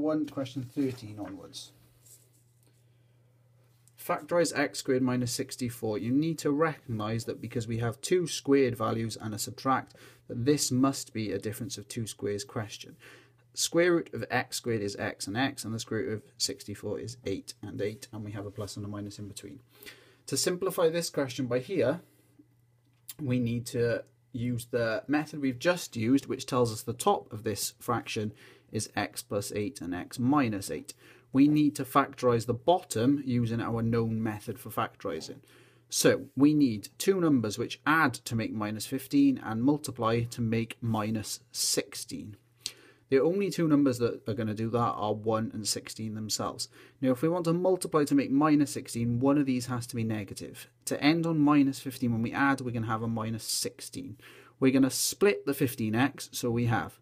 1 to question 13 onwards. Factorise x squared minus 64. You need to recognise that because we have two squared values and a subtract, that this must be a difference of two squares question. Square root of x squared is x, and the square root of 64 is 8 and 8, and we have a plus and a minus in between. To simplify this question by here, we need to use the method we've just used, which tells us the top of this fraction is x plus 8 and x minus 8. We need to factorise the bottom using our known method for factorising. So we need two numbers which add to make minus 15 and multiply to make minus 16. The only two numbers that are going to do that are 1 and 16 themselves. Now if we want to multiply to make minus 16, one of these has to be negative. To end on minus 15, when we add, we're going to have a minus 16. We're going to split the 15x, so we have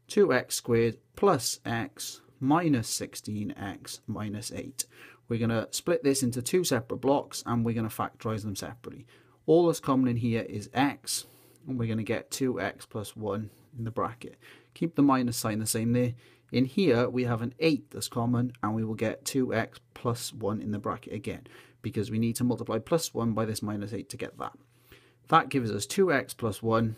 2x squared plus x minus 16x minus 8. We're going to split this into two separate blocks and we're going to factorise them separately. All that's common in here is x, and we're going to get 2x plus 1 in the bracket. Keep the minus sign the same there. In here we have an 8 that's common, and we will get 2x plus 1 in the bracket again, because we need to multiply plus 1 by this minus 8 to get that. That gives us 2x plus 1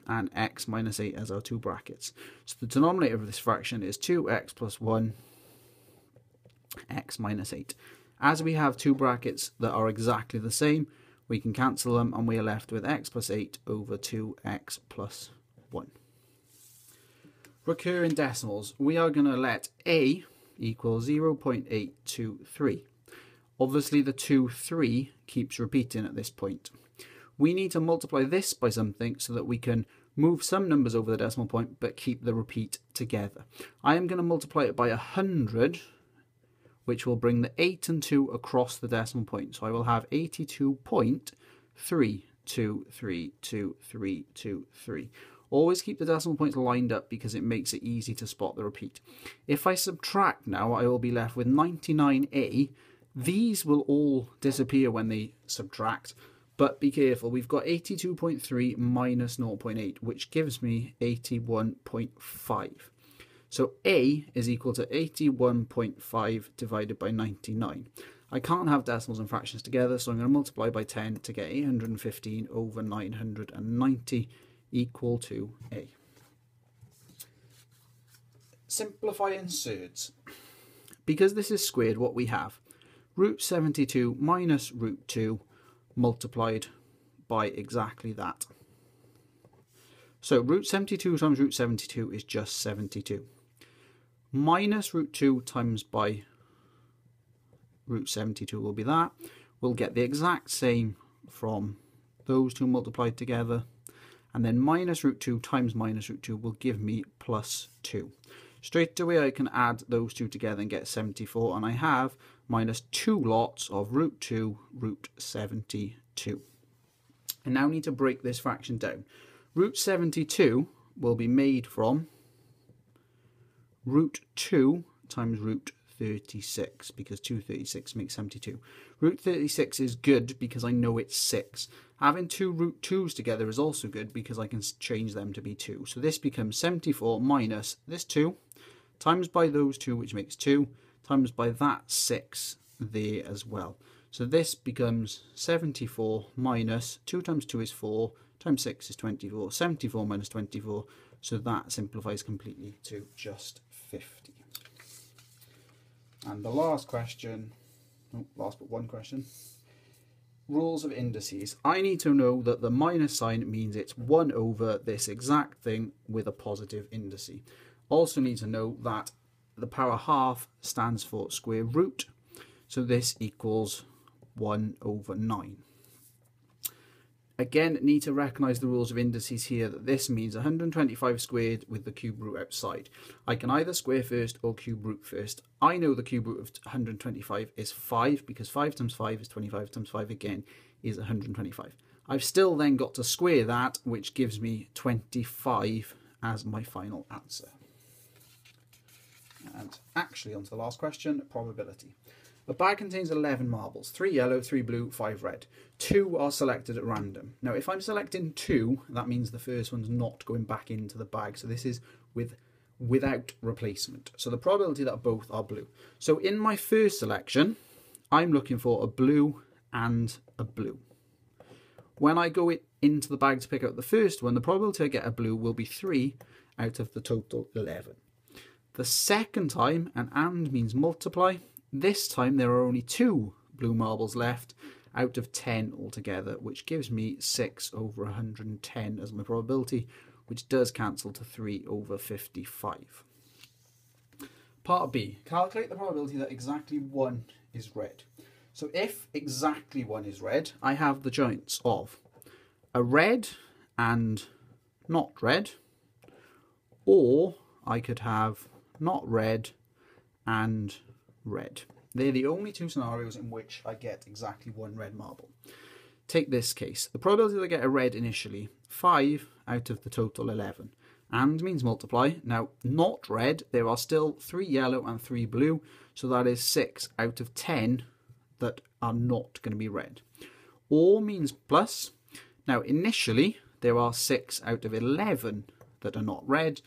and x minus 8 as our two brackets. So the denominator of this fraction is 2x plus 1, x minus 8. As we have two brackets that are exactly the same, we can cancel them and we are left with x plus 8 over 2x plus 1. Recurring decimals, we are going to let a equal 0.823. Obviously the 3 keeps repeating at this point. We need to multiply this by something so that we can move some numbers over the decimal point but keep the repeat together. I am going to multiply it by 100, which will bring the 8 and 2 across the decimal point. So I will have 82.3232323. Always keep the decimal points lined up because it makes it easy to spot the repeat. If I subtract now, I will be left with 99a. These will all disappear when they subtract, but be careful. We've got 82.3 minus 0.8, which gives me 81.5. So a is equal to 81.5 divided by 99. I can't have decimals and fractions together, so I'm going to multiply by 10 to get 815 over 990 equal to a. Simplifying surds. Because this is squared, what we have, root 72 minus root 2 multiplied by exactly that. So root 72 times root 72 is just 72. Minus root 2 times by root 72 will be that. We'll get the exact same from those two multiplied together. And then minus root 2 times minus root 2 will give me plus 2. Straight away I can add those two together and get 74, and I have minus 2 lots of root 2 root 72. I now need to break this fraction down. Root 72 will be made from root 2 times root 36, because 236 makes 72. Root 36 is good because I know it's 6. Having two root 2's together is also good because I can change them to be 2. So this becomes 74 minus this 2 times by those 2, which makes 2, times by that 6 there as well. So this becomes 74 minus 2 times 2 is 4, times 6 is 24, 74 minus 24, so that simplifies completely to just 50. And the last question, last but one question, rules of indices. I need to know that the minus sign means it's 1 over this exact thing with a positive indice. Also need to know that the power half stands for square root, so this equals 1 over 9. Again, need to recognise the rules of indices here, that this means 125 squared with the cube root outside. I can either square first or cube root first. I know the cube root of 125 is 5, because 5 times 5 is 25 times 5 again is 125. I've still then got to square that, which gives me 25 as my final answer. And actually, on to the last question, probability. A bag contains 11 marbles, 3 yellow, 3 blue, 5 red. 2 are selected at random. Now, if I'm selecting 2, that means the first one's not going back into the bag. So this is with without replacement. So the probability that both are blue. So in my first selection, I'm looking for a blue and a blue. When I go into the bag to pick out the first one, the probability I get a blue will be 3 out of the total 11. The second time, and means multiply, this time there are only 2 blue marbles left out of 10 altogether, which gives me 6 over 110 as my probability, which does cancel to 3 over 55. Part B, calculate the probability that exactly 1 is red. So if exactly 1 is red, I have the chance of a red and not red, or I could have not red and red. They're the only 2 scenarios in which I get exactly 1 red marble. Take this case. The probability that I get a red initially, 5 out of the total 11. And means multiply. Now, not red, there are still 3 yellow and 3 blue, so that is 6 out of 10 that are not going to be red. Or means plus. Now, initially, there are 6 out of 11 that are not red,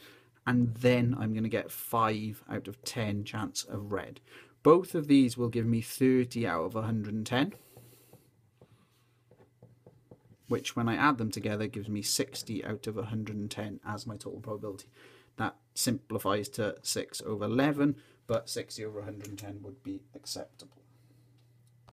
and then I'm going to get 5 out of 10 chance of red. Both of these will give me 30 out of 110, which when I add them together gives me 60 out of 110 as my total probability. That simplifies to 6 over 11, but 60 over 110 would be acceptable.